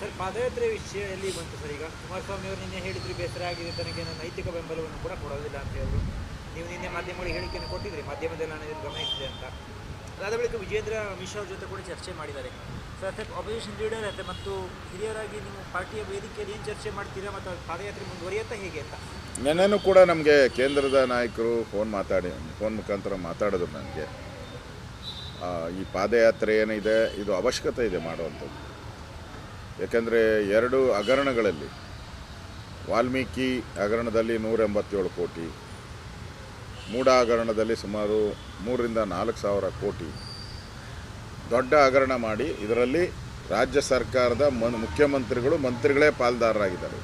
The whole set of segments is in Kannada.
ಸರ್, ಪಾದಯಾತ್ರೆ ವಿಷಯ ಎಲ್ಲಿ ಬಂತು ಸರ್? ಈಗ ಕುಮಾರಸ್ವಾಮಿ ಅವರು ನಿನ್ನೆ ಹೇಳಿದ್ರು, ಬೇಸರ ಆಗಿದೆ ತನಗೆ, ನಾನು ನೈತಿಕ ಬೆಂಬಲವನ್ನು ಕೂಡ ಕೊಡೋದಿಲ್ಲ ಅಂತ ಹೇಳಿದ್ರು. ನೀವು ನಿನ್ನೆ ಮಾಧ್ಯಮಗಳಿಗೆ ಹೇಳಿಕೆಯನ್ನು ಕೊಟ್ಟಿದ್ರಿ, ಮಾಧ್ಯಮದಲ್ಲಿ ನಾನು ಇದನ್ನು ಗಮನಿಸಿದೆ ಅಂತ. ಅದಾದ ಬಳಿಕ ವಿಜೇಂದ್ರ ಮಿಶ್ರಾ ಅವ್ರ ಜೊತೆ ಕೂಡ ಚರ್ಚೆ ಮಾಡಿದ್ದಾರೆ ಸರ್. ಅಪೋಸಿಷನ್ ಲೀಡರ್ ಅಂತ ಮತ್ತು ಹಿರಿಯರಾಗಿ ನೀವು ಪಾರ್ಟಿಯ ವೇದಿಕೆಯಲ್ಲಿ ಏನು ಚರ್ಚೆ ಮಾಡ್ತೀರಾ ಮತ್ತು ಪಾದಯಾತ್ರೆ ಮುಂದುವರಿಯುತ್ತಾ ಹೇಗೆ ಅಂತ? ನೆನ್ನೆನೂ ಕೂಡ ನಮಗೆ ಕೇಂದ್ರದ ನಾಯಕರು ಫೋನ್ ಮುಖಾಂತರ ಮಾತಾಡಿದ್ರು ನನಗೆ. ಈ ಪಾದಯಾತ್ರೆ ಏನಿದೆ ಇದು ಅವಶ್ಯಕತೆ ಇದೆ ಮಾಡುವಂಥದ್ದು. ಏಕೆಂದರೆ 2 ಹಗರಣಗಳಲ್ಲಿ, ವಾಲ್ಮೀಕಿ ಹಗರಣದಲ್ಲಿ 187 ಕೋಟಿ, ಮೂಡ ಹಗರಣದಲ್ಲಿ ಸುಮಾರು 3,000 to 4,000 ಕೋಟಿ ದೊಡ್ಡ ಹಗರಣ ಮಾಡಿ ಇದರಲ್ಲಿ ರಾಜ್ಯ ಸರ್ಕಾರದ ಮುಖ್ಯಮಂತ್ರಿಗಳು, ಮಂತ್ರಿಗಳೇ ಪಾಲ್ದಾರರಾಗಿದ್ದಾರೆ.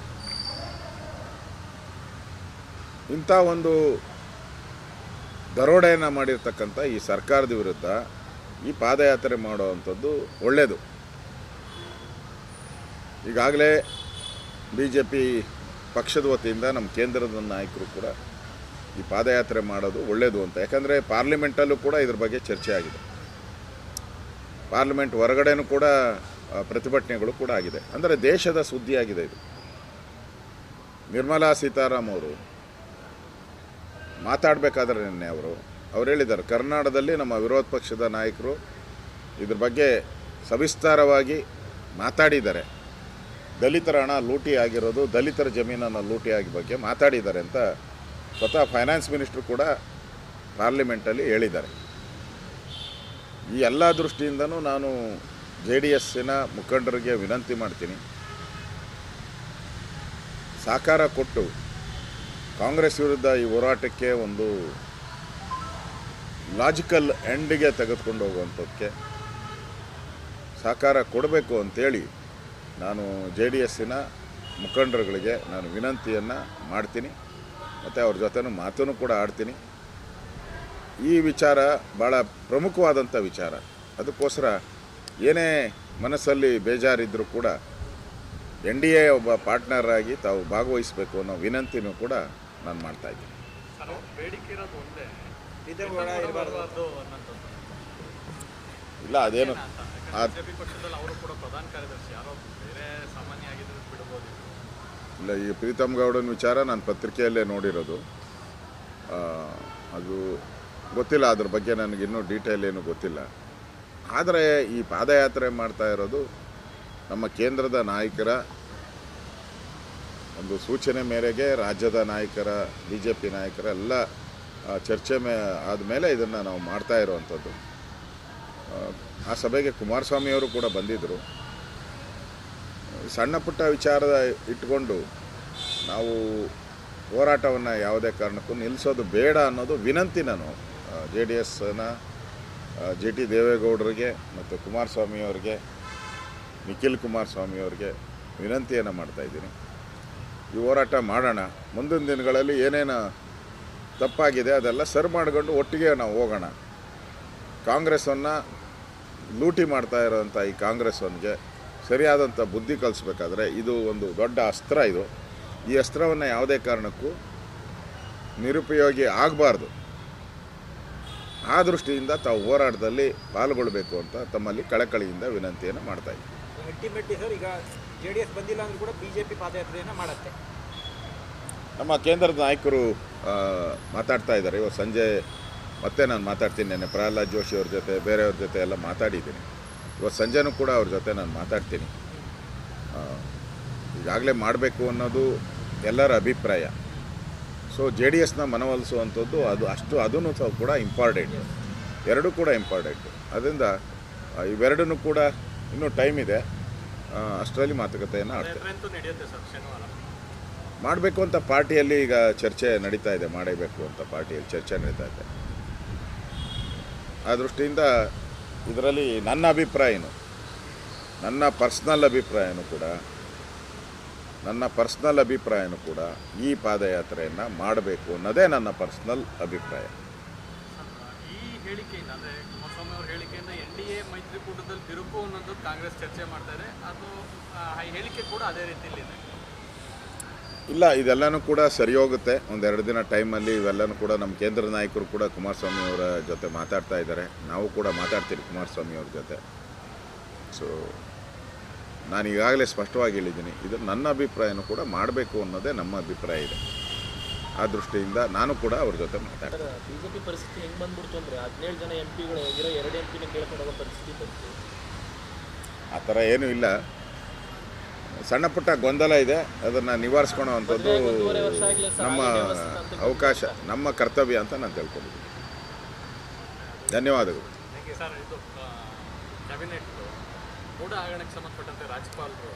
ಇಂಥ ಒಂದು ದರೋಡೆಯನ್ನು ಮಾಡಿರ್ತಕ್ಕಂಥ ಈ ಸರ್ಕಾರದ ವಿರುದ್ಧ ಈ ಪಾದಯಾತ್ರೆ ಮಾಡುವಂಥದ್ದು ಒಳ್ಳೆಯದು. ಈಗಾಗಲೇ BJP ಪಕ್ಷದ ವತಿಯಿಂದ ನಮ್ಮ ಕೇಂದ್ರದ ನಾಯಕರು ಕೂಡ ಈ ಪಾದಯಾತ್ರೆ ಮಾಡೋದು ಒಳ್ಳೆಯದು ಅಂತ. ಯಾಕಂದರೆ ಪಾರ್ಲಿಮೆಂಟಲ್ಲೂ ಕೂಡ ಇದ್ರ ಬಗ್ಗೆ ಚರ್ಚೆ ಆಗಿದೆ. ಪಾರ್ಲಿಮೆಂಟ್ ಹೊರಗಡೆನೂ ಕೂಡ ಪ್ರತಿಭಟನೆಗಳು ಕೂಡ ಆಗಿದೆ. ಅಂದರೆ ದೇಶದ ಸುದ್ದಿಯಾಗಿದೆ ಇದು. ನಿರ್ಮಲಾ ಸೀತಾರಾಮ್ ಅವರು ಮಾತಾಡಬೇಕಾದ್ರೆ ನಿನ್ನೆ ಅವ್ರು ಹೇಳಿದ್ದಾರೆ, ಕರ್ನಾಟಕದಲ್ಲಿ ನಮ್ಮ ವಿರೋಧ ಪಕ್ಷದ ನಾಯಕರು ಇದ್ರ ಬಗ್ಗೆ ಸವಿಸ್ತಾರವಾಗಿ ಮಾತಾಡಿದ್ದಾರೆ. ದಲಿತರ ಹಣ ಲೂಟಿ ಆಗಿರೋದು, ದಲಿತರ ಜಮೀನನ್ನು ಲೂಟಿ ಆಗಿ ಬಗ್ಗೆ ಮಾತಾಡಿದ್ದಾರೆ ಅಂತ ಸ್ವತಃ ಫೈನಾನ್ಸ್ ಮಿನಿಸ್ಟ್ರು ಕೂಡ ಪಾರ್ಲಿಮೆಂಟಲ್ಲಿ ಹೇಳಿದ್ದಾರೆ. ಈ ಎಲ್ಲ ದೃಷ್ಟಿಯಿಂದನೂ ನಾನು JDSನ ಮುಖಂಡರಿಗೆ ವಿನಂತಿ ಮಾಡ್ತೀನಿ, ಸಹಕಾರ ಕೊಟ್ಟು ಕಾಂಗ್ರೆಸ್ ವಿರುದ್ಧ ಈ ಹೋರಾಟಕ್ಕೆ ಒಂದು ಲಾಜಿಕಲ್ ಎಂಡ್ಗೆ ತೆಗೆದುಕೊಂಡು ಹೋಗುವಂಥದ್ದಕ್ಕೆ ಸಹಕಾರ ಕೊಡಬೇಕು ಅಂತೇಳಿ ನಾನು JDSನ ಮುಖಂಡರುಗಳಿಗೆ ನಾನು ವಿನಂತಿಯನ್ನು ಮಾಡ್ತೀನಿ. ಮತ್ತು ಅವ್ರ ಜೊತೆನೂ ಮಾತನ್ನು ಕೂಡ ಆಡ್ತೀನಿ. ಈ ವಿಚಾರ ಭಾಳ ಪ್ರಮುಖವಾದಂಥ ವಿಚಾರ. ಅದಕ್ಕೋಸ್ಕರ ಏನೇ ಮನಸ್ಸಲ್ಲಿ ಬೇಜಾರಿದ್ದರೂ ಕೂಡ NDA ಒಬ್ಬ ಪಾರ್ಟ್ನರ್ ಆಗಿ ತಾವು ಭಾಗವಹಿಸಬೇಕು ಅನ್ನೋ ವಿನಂತಿನೂ ಕೂಡ ನಾನು ಮಾಡ್ತಾಯಿದ್ದೀನಿ. ಇಲ್ಲ, ಅದೇನು ಇಲ್ಲ, ಈ ಪ್ರೀತಮ್ ಗೌಡನ ವಿಚಾರ ನಾನು ಪತ್ರಿಕೆಯಲ್ಲೇ ನೋಡಿರೋದು. ಅದು ಗೊತ್ತಿಲ್ಲ, ಅದ್ರ ಬಗ್ಗೆ ನನಗಿನ್ನೂ ಡೀಟೇಲ್ ಏನೂ ಗೊತ್ತಿಲ್ಲ. ಆದರೆ ಈ ಪಾದಯಾತ್ರೆ ಮಾಡ್ತಾ ಇರೋದು ನಮ್ಮ ಕೇಂದ್ರದ ನಾಯಕರ ಒಂದು ಸೂಚನೆ ಮೇರೆಗೆ, ರಾಜ್ಯದ ನಾಯಕರ, BJP ನಾಯಕರ ಎಲ್ಲ ಚರ್ಚೆ ಆದಮೇಲೆ ಇದನ್ನು ನಾವು ಮಾಡ್ತಾ ಇರುವಂಥದ್ದು. ಆ ಸಭೆಗೆ ಕುಮಾರಸ್ವಾಮಿಯವರು ಕೂಡ ಬಂದಿದ್ದರು. ಸಣ್ಣ ಪುಟ್ಟ ವಿಚಾರ ಇಟ್ಕೊಂಡು ನಾವು ಹೋರಾಟವನ್ನು ಯಾವುದೇ ಕಾರಣಕ್ಕೂ ನಿಲ್ಲಿಸೋದು ಬೇಡ ಅನ್ನೋದು ವಿನಂತಿ ನಾನು JDSನ GT ದೇವೇಗೌಡರಿಗೆ ಮತ್ತು ಕುಮಾರಸ್ವಾಮಿಯವರಿಗೆ, ನಿಖಿಲ್ ಕುಮಾರಸ್ವಾಮಿಯವ್ರಿಗೆ ವಿನಂತಿಯನ್ನು ಮಾಡ್ತಾಯಿದ್ದೀನಿ. ಈ ಹೋರಾಟ ಮಾಡೋಣ. ಮುಂದಿನ ದಿನಗಳಲ್ಲಿ ಏನೇನು ತಪ್ಪಾಗಿದೆ ಅದೆಲ್ಲ ಸರಿ ಮಾಡ್ಕೊಂಡು ಒಟ್ಟಿಗೆ ನಾವು ಹೋಗೋಣ. ಕಾಂಗ್ರೆಸ್ಸನ್ನು ಲೂಟಿ ಮಾಡ್ತಾ ಇರೋವಂಥ ಈ ಕಾಂಗ್ರೆಸ್ಸವನಿಗೆ ಸರಿಯಾದಂಥ ಬುದ್ಧಿ ಕಲಿಸ್ಬೇಕಾದ್ರೆ ಇದು ಒಂದು ದೊಡ್ಡ ಅಸ್ತ್ರ. ಈ ಅಸ್ತ್ರವನ್ನು ಯಾವುದೇ ಕಾರಣಕ್ಕೂ ನಿರುಪಯೋಗಿ ಆಗಬಾರ್ದು. ಆ ದೃಷ್ಟಿಯಿಂದ ತಾವು ಹೋರಾಟದಲ್ಲಿ ಪಾಲ್ಗೊಳ್ಳಬೇಕು ಅಂತ ತಮ್ಮಲ್ಲಿ ಕಳಕಳಿಯಿಂದ ವಿನಂತಿಯನ್ನು ಮಾಡ್ತಾಯಿದ್ದೀವಿ. ಅಲ್ಟಿಮೇಟ್ಲಿ ಸರ್, ಈಗ JDS ಬಂದಿಲ್ಲ ಅಂದರೂ ಕೂಡ BJP ಪಾದಯಾತ್ರೆಯನ್ನು ಮಾಡುತ್ತೆ. ನಮ್ಮ ಕೇಂದ್ರದ ನಾಯಕರು ಮಾತಾಡ್ತಾ ಇದ್ದಾರೆ. ಇವತ್ತು ಸಂಜೆ ಮತ್ತೆ ನಾನು ಮಾತಾಡ್ತೀನಿ. ನೆನ್ನೆ ಪ್ರಹ್ಲಾದ್ ಜೋಶಿ ಅವ್ರ ಜೊತೆ, ಬೇರೆಯವ್ರ ಜೊತೆ ಎಲ್ಲ ಮಾತಾಡಿದ್ದೀನಿ. ಇವತ್ತು ಸಂಜೆನೂ ಕೂಡ ಅವ್ರ ಜೊತೆ ನಾನು ಮಾತಾಡ್ತೀನಿ. ಈಗಾಗಲೇ ಮಾಡಬೇಕು ಅನ್ನೋದು ಎಲ್ಲರ ಅಭಿಪ್ರಾಯ. ಸೊ JDSನ ಮನವೊಲಿಸುವಂಥದ್ದು ಅದೂ ಕೂಡ ಇಂಪಾರ್ಟೆಂಟ್. ಎರಡೂ ಕೂಡ ಇಂಪಾರ್ಟೆಂಟ್. ಅದರಿಂದ ಇವೆರಡನ್ನೂ ಕೂಡ ಇನ್ನೂ ಟೈಮ್ ಇದೆ, ಅಷ್ಟರಲ್ಲಿ ಮಾತುಕತೆಯನ್ನು ಆಡ್ತೇವೆ. ಮಾಡಬೇಕು ಅಂತ ಪಾರ್ಟಿಯಲ್ಲಿ ಈಗ ಚರ್ಚೆ ನಡೀತಾ ಇದೆ. ಮಾಡಬೇಕು ಅಂತ ಪಾರ್ಟಿಯಲ್ಲಿ ಚರ್ಚೆ ನಡೀತಾ ಇದೆ. ಆ ದೃಷ್ಟಿಯಿಂದ ಇದರಲ್ಲಿ ನನ್ನ ಅಭಿಪ್ರಾಯನೂ, ನನ್ನ ಪರ್ಸ್ನಲ್ ಅಭಿಪ್ರಾಯನೂ ಕೂಡ ಈ ಪಾದಯಾತ್ರೆಯನ್ನು ಮಾಡಬೇಕು ಅನ್ನೋದೇ ನನ್ನ ಪರ್ಸ್ನಲ್ ಅಭಿಪ್ರಾಯ. ಈ ಹೇಳಿಕೆಯಿಂದ, ಅಂದರೆ ಕುಮಾರಸ್ವಾಮಿ ಅವ್ರ ಹೇಳಿಕೆಯಿಂದ NDA ಮೈತ್ರಿಕೂಟದಲ್ಲಿ ಬಿರುಕು ಅನ್ನೋದು ಕಾಂಗ್ರೆಸ್ ಚರ್ಚೆ ಮಾಡ್ತಾ ಇದೆ. ಅದು ಹೇಳಿಕೆ ಕೂಡ ಅದೇ ರೀತಿಯಲ್ಲಿ ಇದೆ. ಇಲ್ಲ, ಇದೆಲ್ಲನೂ ಕೂಡ ಸರಿ ಹೋಗುತ್ತೆ. 1-2 ದಿನ ಟೈಮಲ್ಲಿ ಇವೆಲ್ಲನೂ ಕೂಡ ನಮ್ಮ ಕೇಂದ್ರ ನಾಯಕರು ಕೂಡ ಕುಮಾರಸ್ವಾಮಿ ಅವರ ಜೊತೆ ಮಾತಾಡ್ತಾ ಇದ್ದಾರೆ. ನಾವು ಕೂಡ ಮಾತಾಡ್ತೀವಿ ಕುಮಾರಸ್ವಾಮಿ ಅವ್ರ ಜೊತೆ. ಸೊ ನಾನು ಈಗಾಗಲೇ ಸ್ಪಷ್ಟವಾಗಿ ಹೇಳಿದ್ದೀನಿ, ಇದು ನನ್ನ ಅಭಿಪ್ರಾಯನೂ ಕೂಡ ಮಾಡಬೇಕು ಅನ್ನೋದೇ ನಮ್ಮ ಅಭಿಪ್ರಾಯ ಇದೆ. ಆ ದೃಷ್ಟಿಯಿಂದ ನಾನು ಕೂಡ ಅವ್ರ ಜೊತೆ ಮಾತಾಡ್ತೀನಿ. ಬಿಜೆಪಿ ಪರಿಸ್ಥಿತಿ ಹೆಂಗೆ ಬಂದ್ಬಿಡ್ತು ಅಂದರೆ 17 ಜನ MP ಗಳು ಇರೋ 2 MP ಕೇಳ್ಕೊಂಡು ಹೋಗೋ ಪರಿಸ್ಥಿತಿ ಬಂತು. ಆ ಥರ ಏನೂ ಇಲ್ಲ, ಸಣ್ಣ ಪುಟ್ಟ ಗೊಂದಲ ಇದೆ, ಅದನ್ನು ನಿವಾರಿಸ್ಕೊಳ್ಳೋವಂಥದ್ದು ನಮ್ಮ ಅವಕಾಶ, ನಮ್ಮ ಕರ್ತವ್ಯ ಅಂತ ನಾನು ತಿಳ್ಕೊಂಡಿದ್ದೀನಿ. ಧನ್ಯವಾದಗಳು. ಸರ್, ಇದು ಕ್ಯಾಬಿನೆಟ್ ಮೂಢ ಹಗರಣಕ್ಕೆ ಸಂಬಂಧಪಟ್ಟಂತೆ ರಾಜ್ಯಪಾಲರು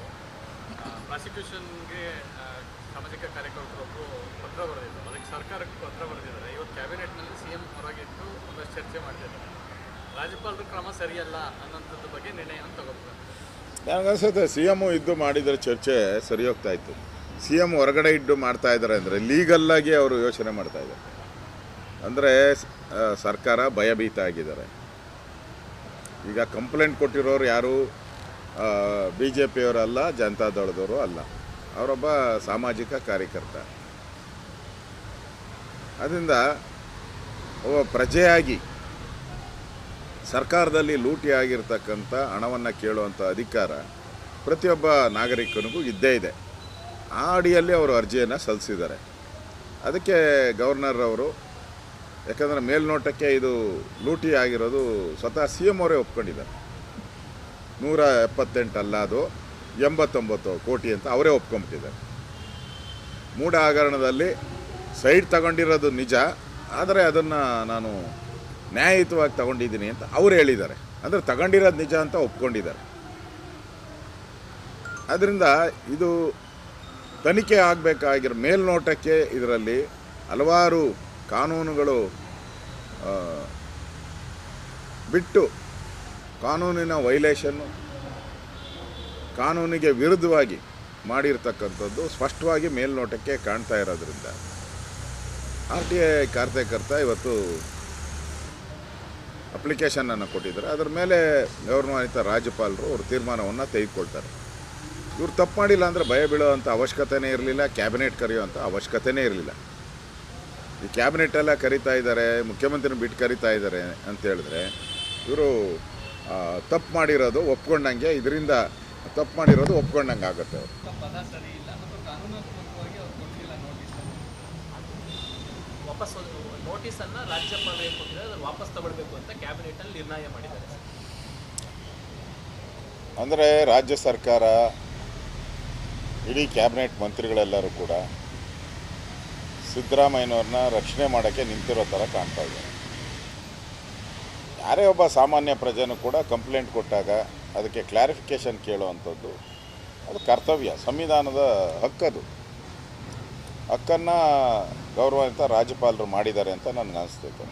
ಪ್ರಾಸಿಕ್ಯೂಷನ್ಗೆ ಸಾಮಾಜಿಕ ಕಾರ್ಯಕರ್ತರೊಬ್ಬರು ಪತ್ರ ಬರೆದಿದ್ದಾರೆ. ಅದಕ್ಕೆ ಸರ್ಕಾರಕ್ಕೆ ಪತ್ರ ಬರೆದಿದ್ದಾರೆ. ಇವತ್ತು ಕ್ಯಾಬಿನೆಟ್ನಲ್ಲಿ CM ಹೊರಗಿಟ್ಟು ಒಂದಷ್ಟು ಚರ್ಚೆ ಮಾಡ್ತಿದ್ದಾರೆ. ರಾಜ್ಯಪಾಲರ ಕ್ರಮ ಸರಿಯಲ್ಲ ಅನ್ನೋಂಥದ್ದು ಬಗ್ಗೆ ನಿರ್ಣಯವನ್ನು ತಗೋಬೇಕು. ನನಗನ್ಸುತ್ತೆ CM ಇದ್ದು ಮಾಡಿದರೆ ಚರ್ಚೆ ಸರಿ ಹೋಗ್ತಾ ಇತ್ತು. CM ಹೊರಗಡೆ ಇದ್ದು ಮಾಡ್ತಾ ಇದ್ದಾರೆ ಅಂದರೆ ಲೀಗಲ್ಲಾಗಿ ಅವರು ಯೋಚನೆ ಮಾಡ್ತಾ ಇದ್ದಾರೆ. ಅಂದರೆ ಸರ್ಕಾರ ಭಯಭೀತ ಆಗಿದ್ದಾರೆ. ಈಗ ಕಂಪ್ಲೇಂಟ್ ಕೊಟ್ಟಿರೋರು ಯಾರು BJP ಅವರಲ್ಲ, ಜನತಾದಳದವರು ಅಲ್ಲ, ಅವರೊಬ್ಬ ಸಾಮಾಜಿಕ ಕಾರ್ಯಕರ್ತ. ಅದರಿಂದ ಒಬ್ಬ ಪ್ರಜೆಯಾಗಿ ಸರ್ಕಾರದಲ್ಲಿ ಲೂಟಿ ಆಗಿರ್ತಕ್ಕಂಥ ಹಣವನ್ನು ಕೇಳುವಂಥ ಅಧಿಕಾರ ಪ್ರತಿಯೊಬ್ಬ ನಾಗರಿಕನಿಗೂ ಇದ್ದೇ ಇದೆ. ಆ ಅಡಿಯಲ್ಲಿ ಅವರು ಅರ್ಜಿಯನ್ನು ಸಲ್ಲಿಸಿದ್ದಾರೆ. ಅದಕ್ಕೆ ಗವರ್ನರ್ ಅವರು, ಯಾಕಂದರೆ ಮೇಲ್ನೋಟಕ್ಕೆ ಇದು ಲೂಟಿ ಆಗಿರೋದು ಸ್ವತಃ CM ಅವರೇ ಒಪ್ಕೊಂಡಿದ್ದಾರೆ. 178 ಅಲ್ಲ, ಅದು 89 ಕೋಟಿ ಅಂತ ಅವರೇ ಒಪ್ಕೊಂಬಿಟ್ಟಿದ್ದಾರೆ. ಮೂಢ ಹಗರಣದಲ್ಲಿ ಸೈಡ್ ತಗೊಂಡಿರೋದು ನಿಜ, ಆದರೆ ಅದನ್ನು ನಾನು ನ್ಯಾಯಯುತವಾಗಿ ತಗೊಂಡಿದ್ದೀನಿ ಅಂತ ಅವರು ಹೇಳಿದ್ದಾರೆ. ಅಂದರೆ ತಗೊಂಡಿರೋದು ನಿಜ ಅಂತ ಒಪ್ಕೊಂಡಿದ್ದಾರೆ. ಅದರಿಂದ ಇದು ತನಿಖೆ ಆಗಬೇಕಾಗಿರೋ ಮೇಲ್ನೋಟಕ್ಕೆ ಇದರಲ್ಲಿ ಹಲವಾರು ಕಾನೂನುಗಳು ಬಿಟ್ಟು ಕಾನೂನಿನ ವೈಲೇಷನ್ನು, ಕಾನೂನಿಗೆ ವಿರುದ್ಧವಾಗಿ ಮಾಡಿರ್ತಕ್ಕಂಥದ್ದು ಸ್ಪಷ್ಟವಾಗಿ ಮೇಲ್ನೋಟಕ್ಕೆ ಕಾಣ್ತಾ ಇರೋದ್ರಿಂದ RTI ಕಾರ್ಯಕರ್ತ ಇವತ್ತು ಅಪ್ಲಿಕೇಶನನ್ನು ಕೊಟ್ಟಿದ್ದಾರೆ. ಅದರ ಮೇಲೆ ಗೌರವಾನ್ವಿತ ರಾಜ್ಯಪಾಲರು ಅವ್ರ ತೀರ್ಮಾನವನ್ನು ತೆಗೆದುಕೊಳ್ತಾರೆ. ಇವ್ರು ತಪ್ಪು ಮಾಡಿಲ್ಲ ಅಂದರೆ ಭಯ ಬೀಳುವಂಥ ಅವಶ್ಯಕತೆಯೇ ಇರಲಿಲ್ಲ, ಕ್ಯಾಬಿನೆಟ್ ಕರೆಯುವಂಥ ಅವಶ್ಯಕತೆಯೇ ಇರಲಿಲ್ಲ. ಈ ಕ್ಯಾಬಿನೆಟ್ಟೆಲ್ಲ ಕರೀತಾ ಇದ್ದಾರೆ, ಮುಖ್ಯಮಂತ್ರಿನ ಬಿಟ್ಟು ಕರೀತಾ ಇದ್ದಾರೆ ಅಂತ ಹೇಳಿದ್ರೆ ಇವರು ತಪ್ಪು ಮಾಡಿರೋದು ಒಪ್ಕೊಂಡಂಗೆ, ಇದರಿಂದ ತಪ್ಪು ಮಾಡಿರೋದು ಒಪ್ಕೊಂಡಂಗೆ ಆಗುತ್ತೆ. ಅವರು ಪದ ಸರಿ ಇಲ್ಲ ಮತ್ತು ಕಾನೂನಾತ್ಮಕವಾಗಿ ಅವ್ರು ಕೊಟ್ಟಿಲ್ಲ ವಾಪಸ್ ನೋಟಿಸನ್ನು ರಾಜ್ಯಪಾಲರು ಏನು ಕೊಟ್ಟಿದ್ದಾರೆ ಅದನ್ನು ವಾಪಸ್ ತಗೊಳ್ಬೇಕು ಅಂತ ಕ್ಯಾಬಿನೆಟಲ್ಲಿ ನಿರ್ಣಯ ಮಾಡಿದ್ದಾರೆ. ಅಂದರೆ ರಾಜ್ಯ ಸರ್ಕಾರ, ಇಡೀ ಕ್ಯಾಬಿನೆಟ್ ಮಂತ್ರಿಗಳೆಲ್ಲರೂ ಕೂಡ ಸಿದ್ದರಾಮಯ್ಯನವ್ರನ್ನ ರಕ್ಷಣೆ ಮಾಡೋಕ್ಕೆ ನಿಂತಿರೋ ಥರ ಕಾಣ್ತಾ ಇದ್ದಾರೆ. ಯಾರೇ ಒಬ್ಬ ಸಾಮಾನ್ಯ ಪ್ರಜೆನೂ ಕೂಡ ಕಂಪ್ಲೇಂಟ್ ಕೊಟ್ಟಾಗ ಅದಕ್ಕೆ ಕ್ಲಾರಿಫಿಕೇಷನ್ ಕೇಳುವಂಥದ್ದು ಅದು ಕರ್ತವ್ಯ, ಸಂವಿಧಾನದ ಹಕ್ಕದು. ಹಕ್ಕನ್ನು ಗೌರವಾನ್ವಿತ ರಾಜ್ಯಪಾಲರು ಮಾಡಿದ್ದಾರೆ ಅಂತ ನನಗೆ ಅನಿಸ್ತೈತೆ.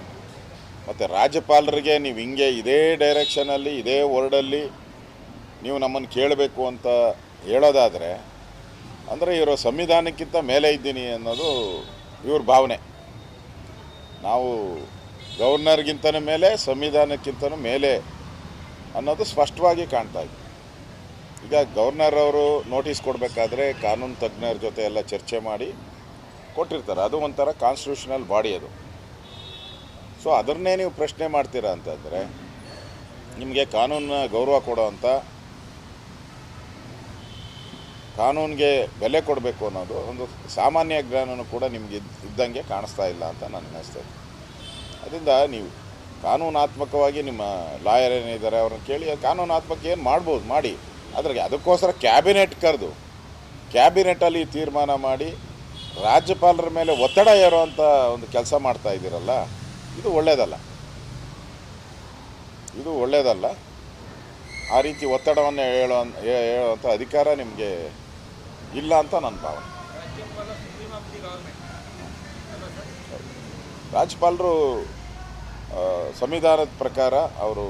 ಮತ್ತು ರಾಜ್ಯಪಾಲರಿಗೆ ನೀವು ಹಿಂಗೆ ಇದೇ ಡೈರೆಕ್ಷನಲ್ಲಿ, ಇದೇ ವರ್ಡಲ್ಲಿ ನೀವು ನಮ್ಮನ್ನು ಕೇಳಬೇಕು ಅಂತ ಹೇಳೋದಾದರೆ ಅಂದರೆ ಇವರು ಸಂವಿಧಾನಕ್ಕಿಂತ ಮೇಲೆ ಇದ್ದೀನಿ ಅನ್ನೋದು ಇವ್ರ ಭಾವನೆ. ನಾವು ಗವರ್ನರ್ಗಿಂತನೂ ಮೇಲೆ, ಸಂವಿಧಾನಕ್ಕಿಂತನೂ ಮೇಲೆ ಅನ್ನೋದು ಸ್ಪಷ್ಟವಾಗಿ ಕಾಣ್ತಾ ಇದೆ. ಈಗ ಗವರ್ನರ್ ಅವರು ನೋಟಿಸ್ ಕೊಡಬೇಕಾದ್ರೆ ಕಾನೂನು ತಜ್ಞರ ಜೊತೆ ಎಲ್ಲ ಚರ್ಚೆ ಮಾಡಿ ಕೊಟ್ಟಿರ್ತಾರೆ. ಅದು ಒಂಥರ ಕಾನ್ಸ್ಟಿಟ್ಯೂಷನಲ್ ಬಾಡಿ ಅದು. ಸೊ ಅದನ್ನೇ ನೀವು ಪ್ರಶ್ನೆ ಮಾಡ್ತೀರಾ ಅಂತಂದರೆ ನಿಮಗೆ ಕಾನೂನನ್ನ ಗೌರವ ಕೊಡೋವಂಥ, ಕಾನೂನಿಗೆ ಬೆಲೆ ಕೊಡಬೇಕು ಅನ್ನೋದು ಒಂದು ಸಾಮಾನ್ಯ ಜ್ಞಾನನೂ ಕೂಡ ನಿಮಗೆ ಇದ್ದಂಗೆ ಕಾಣಿಸ್ತಾ ಇಲ್ಲ ಅಂತ ನನಗೆ ಅನಿಸ್ತದೆ. ಅದರಿಂದ ನೀವು ಕಾನೂನಾತ್ಮಕವಾಗಿ ನಿಮ್ಮ ಲಾಯರ್ ಏನಿದ್ದಾರೆ ಅವ್ರನ್ನ ಕೇಳಿ ಕಾನೂನಾತ್ಮಕ ಏನು ಮಾಡ್ಬೋದು ಮಾಡಿ, ಅದ್ರಾಗೆ ಅದಕ್ಕೋಸ್ಕರ ಕ್ಯಾಬಿನೆಟ್ ಕರೆದು ಕ್ಯಾಬಿನೆಟಲ್ಲಿ ತೀರ್ಮಾನ ಮಾಡಿ ರಾಜ್ಯಪಾಲರ ಮೇಲೆ ಒತ್ತಡ ಏರುವಂಥ ಒಂದು ಕೆಲಸ ಮಾಡ್ತಾ ಇದ್ದೀರಲ್ಲ, ಇದು ಒಳ್ಳೆಯದಲ್ಲ. ಇದು ಒಳ್ಳೆಯದಲ್ಲ. ಆ ರೀತಿ ಒತ್ತಡವನ್ನು ಹೇಳುವಂಥ ಅಧಿಕಾರ ನಿಮಗೆ ಇಲ್ಲ ಅಂತ ನನ್ನ ಭಾವನೆ. ರಾಜ್ಯಪಾಲರು ಸಂವಿಧಾನದ ಪ್ರಕಾರ ಅವರು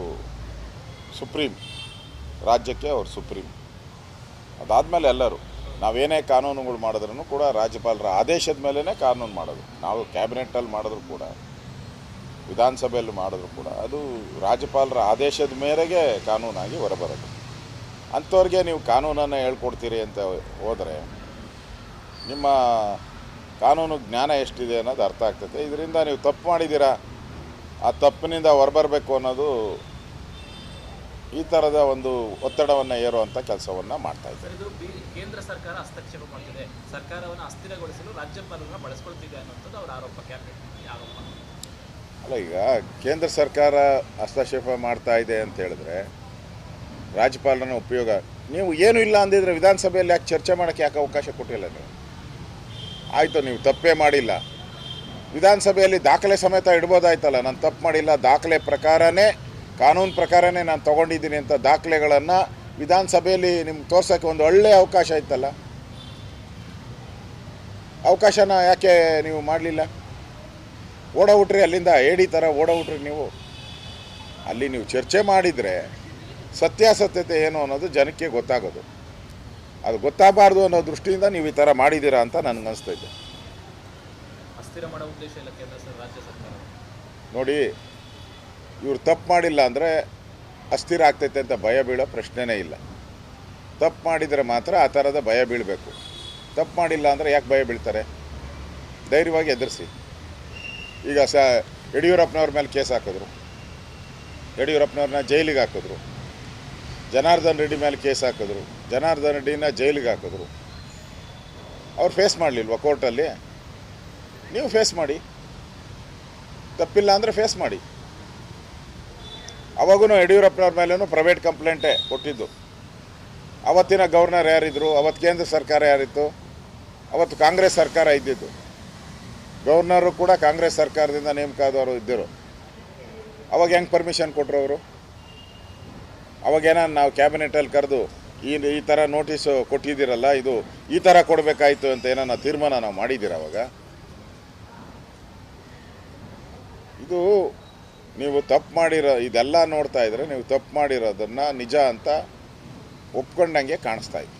ಸುಪ್ರೀಂ, ರಾಜ್ಯಕ್ಕೆ ಅವರು ಸುಪ್ರೀಂ. ಅದಾದಮೇಲೆ ಎಲ್ಲರೂ ನಾವೇನೇ ಕಾನೂನುಗಳು ಮಾಡಿದ್ರೂ ಕೂಡ ರಾಜ್ಯಪಾಲರ ಆದೇಶದ ಮೇಲೇ ಕಾನೂನು ಮಾಡೋದು. ನಾವು ಕ್ಯಾಬಿನೆಟ್ಟಲ್ಲಿ ಮಾಡಿದ್ರು ಕೂಡ, ವಿಧಾನಸಭೆಯಲ್ಲಿ ಮಾಡಿದ್ರು ಕೂಡ ಅದು ರಾಜ್ಯಪಾಲರ ಆದೇಶದ ಮೇರೆಗೆ ಕಾನೂನಾಗಿ ಹೊರಬರೋದು. ಅಂಥವ್ರಿಗೆ ನೀವು ಕಾನೂನನ್ನು ಹೇಳ್ಕೊಡ್ತೀರಿ ಅಂತ ಹೋದರೆ ನಿಮ್ಮ ಕಾನೂನು ಜ್ಞಾನ ಎಷ್ಟಿದೆ ಅನ್ನೋದು ಅರ್ಥ ಆಗ್ತದೆ. ಇದರಿಂದ ನೀವು ತಪ್ಪು ಮಾಡಿದ್ದೀರಾ, ಆ ತಪ್ಪಿನಿಂದ ಹೊರಬರಬೇಕು ಅನ್ನೋದು ಈ ಥರದ ಒಂದು ಒತ್ತಡವನ್ನು ಏರುವಂಥ ಕೆಲಸವನ್ನು ಮಾಡ್ತಾಯಿದ್ದಾರೆ. ಸರ್, ಇದು ಕೇಂದ್ರ ಸರ್ಕಾರ ಹಸ್ತಕ್ಷೇಪ ಮಾಡ್ತಿದೆ, ಸರ್ಕಾರವನ್ನು ಅಸ್ಥಿರಗೊಳಿಸಲು ರಾಜ್ಯಪಾಲರನ್ನ ಬಳಸ್ಕೊಳ್ತಿದೆ ಅನ್ನೋಂಥದ್ದು ಅವರ ಆರೋಪ, ಕ್ಯಾಬಿನೆಟ್ ಆರೋಪ. ಅಲ್ಲ, ಈಗ ಕೇಂದ್ರ ಸರ್ಕಾರ ಹಸ್ತಕ್ಷೇಪ ಮಾಡ್ತಾ ಇದೆ ಅಂತ ಹೇಳಿದ್ರೆ ರಾಜ್ಯಪಾಲರನ್ನ ಉಪಯೋಗ, ನೀವು ಏನೂ ಇಲ್ಲ ಅಂದಿದ್ರೆ ವಿಧಾನಸಭೆಯಲ್ಲಿ ಯಾಕೆ ಚರ್ಚೆ ಮಾಡೋಕ್ಕೆ ಯಾಕೆ ಅವಕಾಶ ಕೊಟ್ಟಿಲ್ಲ ನೀವು? ಆಯಿತು, ನೀವು ತಪ್ಪೇ ಮಾಡಿಲ್ಲ, ವಿಧಾನಸಭೆಯಲ್ಲಿ ದಾಖಲೆ ಸಮೇತ ಇಡ್ಬೋದಾಯ್ತಲ್ಲ, ನಾನು ತಪ್ಪು ಮಾಡಿಲ್ಲ, ದಾಖಲೆ ಪ್ರಕಾರನೇ, ಕಾನೂನು ಪ್ರಕಾರನೇ ನಾನು ತೊಗೊಂಡಿದ್ದೀನಿ ಅಂತ ದಾಖಲೆಗಳನ್ನು ವಿಧಾನಸಭೆಯಲ್ಲಿ ನಿಮ್ಗೆ ತೋರ್ಸೋಕ್ಕೆ ಒಂದು ಒಳ್ಳೆಯ ಅವಕಾಶ ಇತ್ತಲ್ಲ, ಅವಕಾಶನ ಯಾಕೆ ನೀವು ಮಾಡಲಿಲ್ಲ? ಓಡೋಗ್ಬಿಟ್ರಿ ಅಲ್ಲಿಂದ, ಏಡಿ ಥರ ಓಡೋಗ್ಬಿಟ್ರಿ ನೀವು. ಅಲ್ಲಿ ನೀವು ಚರ್ಚೆ ಮಾಡಿದರೆ ಸತ್ಯಾಸತ್ಯತೆ ಏನು ಅನ್ನೋದು ಜನಕ್ಕೆ ಗೊತ್ತಾಗೋದು. ಅದು ಗೊತ್ತಾಗಬಾರ್ದು ಅನ್ನೋ ದೃಷ್ಟಿಯಿಂದ ನೀವು ಈ ಥರ ಮಾಡಿದ್ದೀರಾ ಅಂತ ನನಗನ್ನಿಸ್ತೈತೆ. ಅಸ್ಥಿರ ಮಾಡೋ ಉದ್ದೇಶ ಇಲ್ಲ ರಾಜ್ಯ ಸರ್ಕಾರ. ನೋಡಿ, ಇವ್ರು ತಪ್ಪು ಮಾಡಿಲ್ಲ ಅಂದರೆ ಅಸ್ಥಿರ ಆಗ್ತೈತೆ ಅಂತ ಭಯ ಬೀಳೋ ಪ್ರಶ್ನೆನೇ ಇಲ್ಲ. ತಪ್ಪು ಮಾಡಿದರೆ ಮಾತ್ರ ಆ ಥರದ ಭಯ ಬೀಳಬೇಕು. ತಪ್ಪು ಮಾಡಿಲ್ಲ ಅಂದರೆ ಯಾಕೆ ಭಯ ಬೀಳ್ತಾರೆ? ಧೈರ್ಯವಾಗಿ ಎದುರಿಸಿ. ಈಗ ಯಡಿಯೂರಪ್ಪನವ್ರ ಮೇಲೆ ಕೇಸ್ ಹಾಕಿದ್ರು, ಯಡಿಯೂರಪ್ಪನವ್ರನ್ನ ಜೈಲಿಗೆ ಹಾಕಿದ್ರು. ಜನಾರ್ದನ್ ರೆಡ್ಡಿ ಮೇಲೆ ಕೇಸ್ ಹಾಕಿದ್ರು, ಜನಾರ್ದನ್ ರೆಡ್ಡಿನ ಜೈಲಿಗೆ ಹಾಕಿದ್ರು. ಅವ್ರು ಫೇಸ್ ಮಾಡಲಿಲ್ವ ಕೋರ್ಟಲ್ಲಿ? ನೀವು ಫೇಸ್ ಮಾಡಿ, ತಪ್ಪಿಲ್ಲ ಅಂದರೆ ಫೇಸ್ ಮಾಡಿ. ಅವಾಗೂ ಯಡಿಯೂರಪ್ಪನವ್ರ ಮೇಲೂ ಪ್ರೈವೇಟ್ ಕಂಪ್ಲೇಂಟೇ ಕೊಟ್ಟಿದ್ದು. ಅವತ್ತಿನ ಗವರ್ನರ್ ಯಾರಿದ್ರು? ಅವತ್ತು ಕೇಂದ್ರ ಸರ್ಕಾರ ಯಾರಿತ್ತು? ಅವತ್ತು ಕಾಂಗ್ರೆಸ್ ಸರ್ಕಾರ ಇದ್ದಿದ್ದು. ಗವರ್ನರು ಕೂಡ ಕಾಂಗ್ರೆಸ್ ಸರ್ಕಾರದಿಂದ ನೇಮಕ ಆದವರು ಇದ್ದರು. ಅವಾಗ ಹೆಂಗೆ ಪರ್ಮಿಷನ್ ಕೊಟ್ಟರು ಅವರು? ಅವಾಗೇನ ನಾವು ಕ್ಯಾಬಿನೆಟಲ್ಲಿ ಕರೆದು ಈ ಥರ ನೋಟಿಸು ಕೊಟ್ಟಿದ್ದೀರಲ್ಲ, ಇದು ಈ ಥರ ಕೊಡಬೇಕಾಯ್ತು ಅಂತ ಏನೋ ತೀರ್ಮಾನ ನಾವು ಮಾಡಿದ್ದೀರ ಅವಾಗ? ಇದು ನೀವು ತಪ್ಪು ಮಾಡಿರೋ ಇದೆಲ್ಲ ನೋಡ್ತಾ ಇದ್ರೆ ನೀವು ತಪ್ಪು ಮಾಡಿರೋದನ್ನು ನಿಜ ಅಂತ ಒಪ್ಕೊಂಡಂಗೆ ಕಾಣಿಸ್ತಾ ಇದೆ.